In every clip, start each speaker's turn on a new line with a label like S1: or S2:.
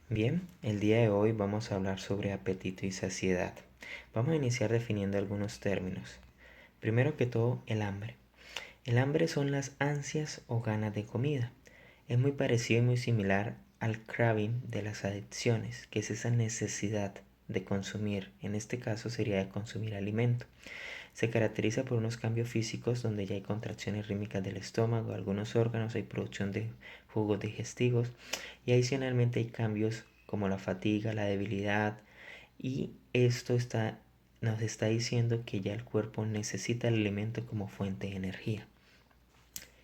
S1: Bien, el día de hoy vamos a hablar sobre apetito y saciedad. Vamos a iniciar definiendo algunos términos. Primero que todo, el hambre. El hambre son las ansias o ganas de comida. Es muy parecido y muy similar al craving de las adicciones, que es esa necesidad de consumir. En este caso sería de consumir alimento. Se caracteriza por unos cambios físicos donde ya hay contracciones rítmicas del estómago, algunos órganos, hay producción de jugos digestivos y adicionalmente hay cambios como la fatiga, la debilidad y nos está diciendo que ya el cuerpo necesita el alimento como fuente de energía.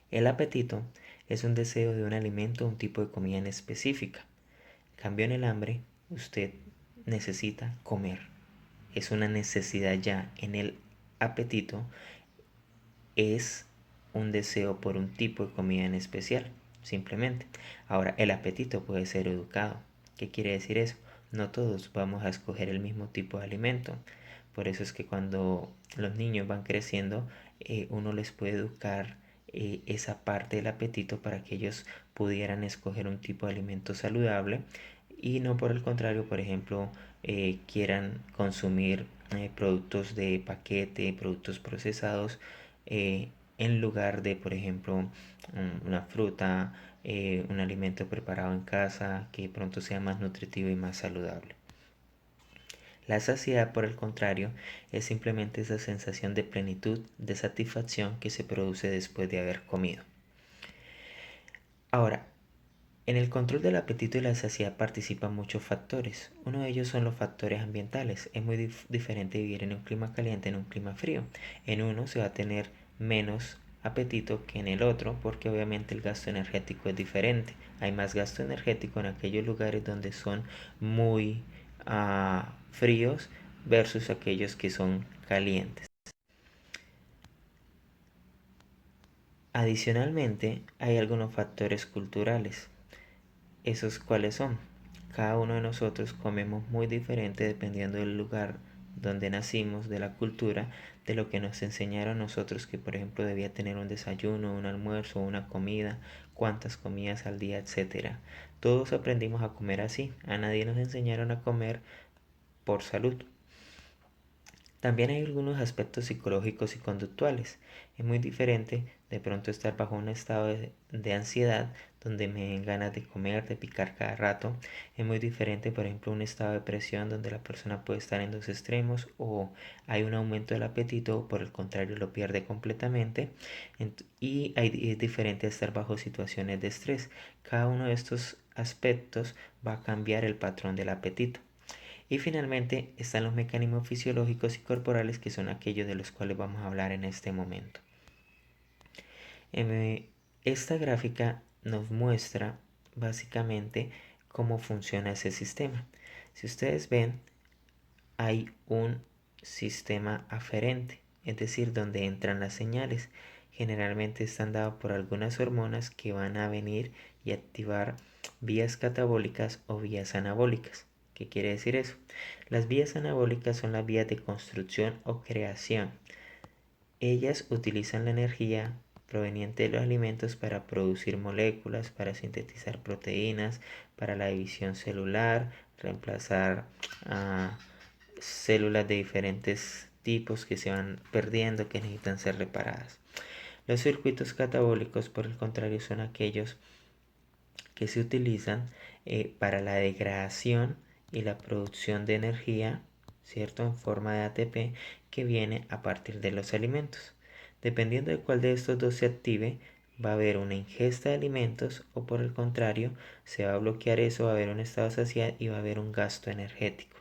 S1: El apetito es un deseo de un alimento o un tipo de comida en específica. En cambio, en el hambre, usted necesita comer. Es una necesidad ya. En el apetito es un deseo por un tipo de comida en especial, simplemente. Ahora, el apetito puede ser educado. ¿Qué quiere decir eso? No todos vamos a escoger el mismo tipo de alimento. Por eso es que cuando los niños van creciendo, uno les puede educar esa parte del apetito para que ellos pudieran escoger un tipo de alimento saludable y no por el contrario, por ejemplo, quieran consumir productos de paquete, productos procesados, eh, en lugar de, por ejemplo, una fruta, un alimento preparado en casa que pronto sea más nutritivo y más saludable. La saciedad, por el contrario, es simplemente esa sensación de plenitud, de satisfacción que se produce después de haber comido. Ahora, en el control del apetito y la saciedad participan muchos factores. Uno de ellos son los factores ambientales. Es muy diferente vivir en un clima caliente en un clima frío. En uno se va a tener menos apetito que en el otro porque obviamente el gasto energético es diferente. Hay más gasto energético en aquellos lugares donde son muy fríos versus aquellos que son calientes. Adicionalmente, hay algunos factores culturales. ¿Esos cuáles son? Cada uno de nosotros comemos muy diferente dependiendo del lugar donde nacimos, de la cultura, de lo que nos enseñaron nosotros que por ejemplo debía tener un desayuno, un almuerzo, una comida, cuántas comidas al día, etcétera. Todos aprendimos a comer así, a nadie nos enseñaron a comer por salud. También hay algunos aspectos psicológicos y conductuales. Es muy diferente de pronto estar bajo un estado de ansiedad donde me den ganas de comer, de picar cada rato. Es muy diferente, por ejemplo, un estado de depresión donde la persona puede estar en dos extremos o hay un aumento del apetito o por el contrario lo pierde completamente. Y es diferente estar bajo situaciones de estrés. Cada uno de estos aspectos va a cambiar el patrón del apetito. Y finalmente están los mecanismos fisiológicos y corporales que son aquellos de los cuales vamos a hablar en este momento. Em, Esta gráfica nos muestra básicamente cómo funciona ese sistema. Si ustedes ven, hay un sistema aferente, es decir, donde entran las señales. Generalmente están dados por algunas hormonas que van a venir y activar vías catabólicas o vías anabólicas. ¿Qué quiere decir eso? Las vías anabólicas son las vías de construcción o creación. Ellas utilizan la energía proveniente de los alimentos para producir moléculas, para sintetizar proteínas, para la división celular, reemplazar células de diferentes tipos que se van perdiendo, que necesitan ser reparadas. Los circuitos catabólicos, por el contrario, son aquellos que se utilizan para la degradación y la producción de energía, ¿cierto? En forma de ATP que viene a partir de los alimentos. Dependiendo de cuál de estos dos se active, va a haber una ingesta de alimentos o por el contrario, se va a bloquear eso, va a haber un estado de saciedad y va a haber un gasto energético.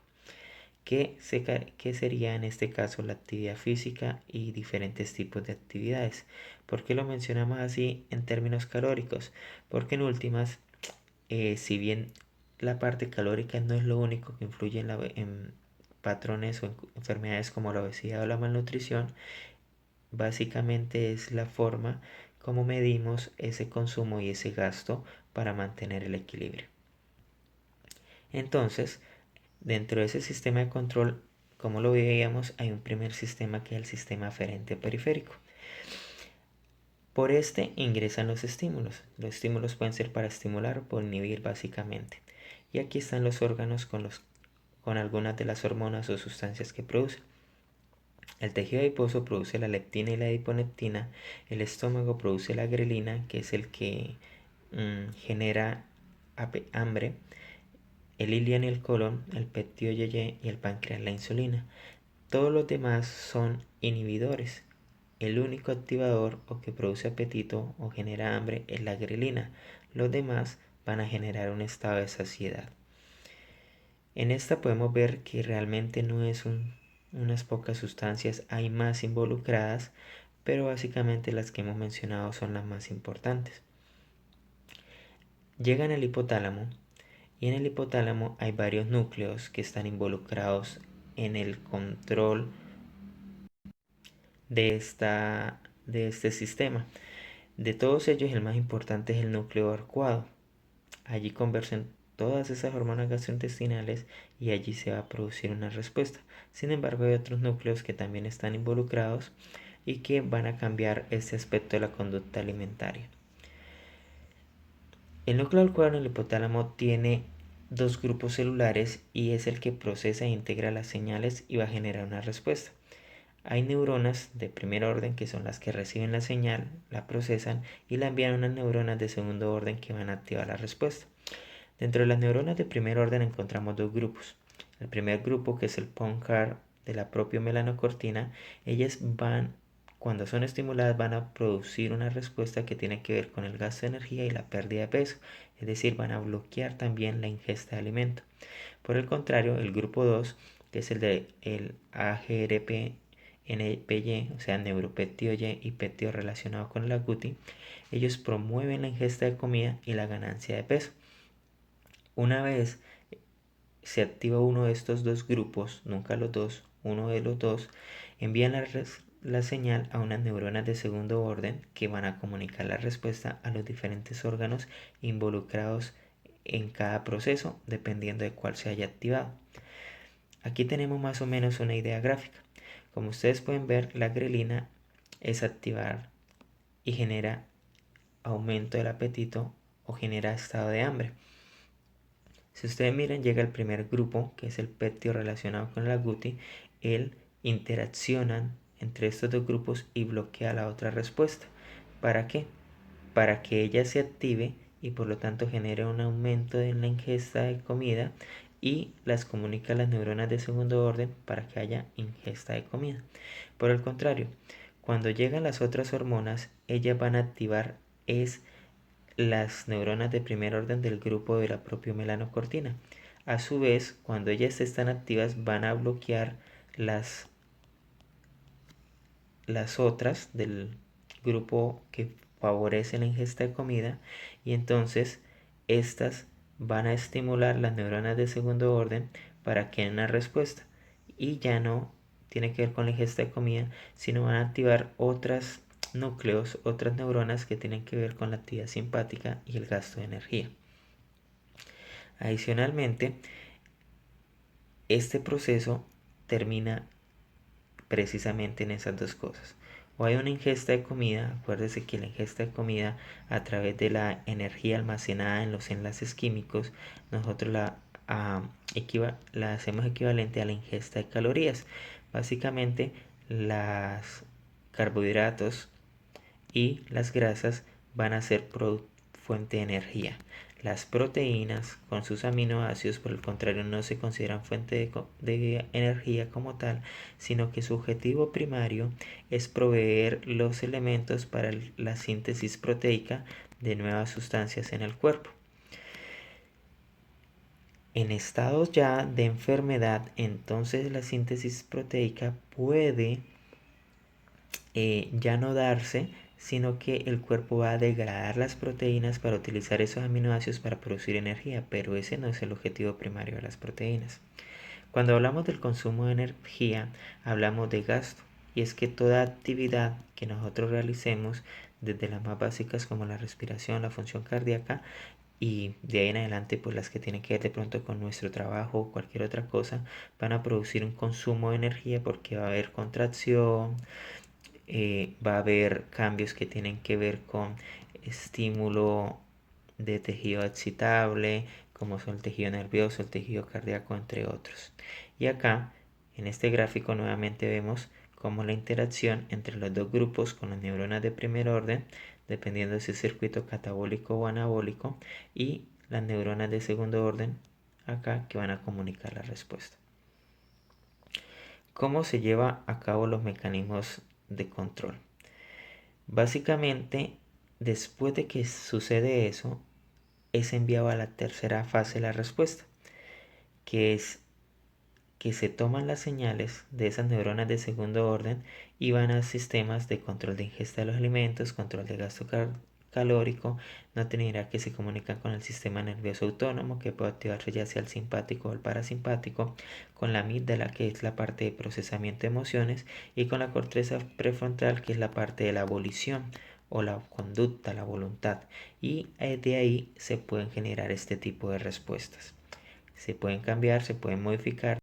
S1: ¿Qué sería en este caso la actividad física y diferentes tipos de actividades? ¿Por qué lo mencionamos así en términos calóricos? Porque en últimas, si bien la parte calórica no es lo único que influye en patrones o en enfermedades como la obesidad o la malnutrición, básicamente es la forma como medimos ese consumo y ese gasto para mantener el equilibrio. Entonces, dentro de ese sistema de control, como lo veíamos, hay un primer sistema que es el sistema aferente periférico. Por este ingresan los estímulos. Los estímulos pueden ser para estimular o por inhibir básicamente. Y aquí están los órganos con algunas de las hormonas o sustancias que producen. El tejido adiposo produce la leptina y la adiponectina. El estómago produce la grelina, que es el que genera hambre. El ileón y el colon, el péptido YY y el páncreas la insulina. Todos los demás son inhibidores. El único activador o que produce apetito o genera hambre es la grelina. Los demás van a generar un estado de saciedad. En esta podemos ver que realmente no es unas pocas sustancias, hay más involucradas, pero básicamente las que hemos mencionado son las más importantes. Llegan al hipotálamo y en el hipotálamo hay varios núcleos que están involucrados en el control de este sistema. De todos ellos, el más importante es el núcleo arcuado. Allí convergen todas esas hormonas gastrointestinales y allí se va a producir una respuesta. Sin embargo, hay otros núcleos que también están involucrados y que van a cambiar ese aspecto de la conducta alimentaria. El núcleo arcuado en el hipotálamo tiene dos grupos celulares y es el que procesa e integra las señales y va a generar una respuesta. Hay neuronas de primer orden que son las que reciben la señal, la procesan y la envían a unas neuronas de segundo orden que van a activar la respuesta. Dentro de las neuronas de primer orden encontramos dos grupos. El primer grupo, que es el PONCAR de la propia melanocortina, ellas cuando son estimuladas, van a producir una respuesta que tiene que ver con el gasto de energía y la pérdida de peso, es decir, van a bloquear también la ingesta de alimento. Por el contrario, el grupo 2, que es el de el AGRP, NPY, o sea, neuropéptido Y y péptido relacionado con el agouti, ellos promueven la ingesta de comida y la ganancia de peso. Una vez se activa uno de estos dos grupos, nunca los dos, uno de los dos, envían la señal a unas neuronas de segundo orden que van a comunicar la respuesta a los diferentes órganos involucrados en cada proceso, dependiendo de cuál se haya activado. Aquí tenemos más o menos una idea gráfica. Como ustedes pueden ver, la grelina es activar y genera aumento del apetito o genera estado de hambre. Si ustedes miran, llega el primer grupo, que es el péptido relacionado con el agouti. Él interaccionan entre estos dos grupos y bloquea la otra respuesta. ¿Para qué? Para que ella se active y por lo tanto genere un aumento en la ingesta de comida y las comunica a las neuronas de segundo orden para que haya ingesta de comida. Por el contrario, cuando llegan las otras hormonas, ellas van a activar las neuronas de primer orden del grupo de la propia melanocortina. A su vez, cuando ellas están activas, van a bloquear las otras del grupo que favorece la ingesta de comida y entonces estas van a estimular las neuronas de segundo orden para que den una respuesta y ya no tiene que ver con la ingesta de comida, sino van a activar otros núcleos, otras neuronas que tienen que ver con la actividad simpática y el gasto de energía. Adicionalmente, este proceso termina precisamente en esas dos cosas. O hay una ingesta de comida, acuérdese que la ingesta de comida a través de la energía almacenada en los enlaces químicos, nosotros la hacemos equivalente a la ingesta de calorías. Básicamente, los carbohidratos y las grasas van a ser fuente de energía. Las proteínas con sus aminoácidos, por el contrario, no se consideran fuente de energía como tal, sino que su objetivo primario es proveer los elementos para la síntesis proteica de nuevas sustancias en el cuerpo. En estados ya de enfermedad, entonces la síntesis proteica puede ya no darse, sino que el cuerpo va a degradar las proteínas para utilizar esos aminoácidos para producir energía, pero ese no es el objetivo primario de las proteínas. Cuando hablamos del consumo de energía, hablamos de gasto, y es que toda actividad que nosotros realicemos, desde las más básicas como la respiración, la función cardíaca, y de ahí en adelante pues las que tienen que ver de pronto con nuestro trabajo o cualquier otra cosa, van a producir un consumo de energía porque va a haber contracción, va a haber cambios que tienen que ver con estímulo de tejido excitable, como son el tejido nervioso, el tejido cardíaco, entre otros. Y acá, en este gráfico, nuevamente vemos cómo la interacción entre los dos grupos con las neuronas de primer orden, dependiendo de su circuito catabólico o anabólico, y las neuronas de segundo orden, acá, que van a comunicar la respuesta. ¿Cómo se lleva a cabo los mecanismos de control? Básicamente, después de que sucede eso, es enviado a la tercera fase de la respuesta, que es que se toman las señales de esas neuronas de segundo orden y van a sistemas de control de ingesta de los alimentos, control de gasto calórico, no tendrá que se comunican con el sistema nervioso autónomo, que puede activarse ya sea el simpático o el parasimpático, con la amígdala, que es la parte de procesamiento de emociones, y con la corteza prefrontal, que es la parte de la volición o la conducta, la voluntad, y de ahí se pueden generar este tipo de respuestas. Se pueden cambiar, se pueden modificar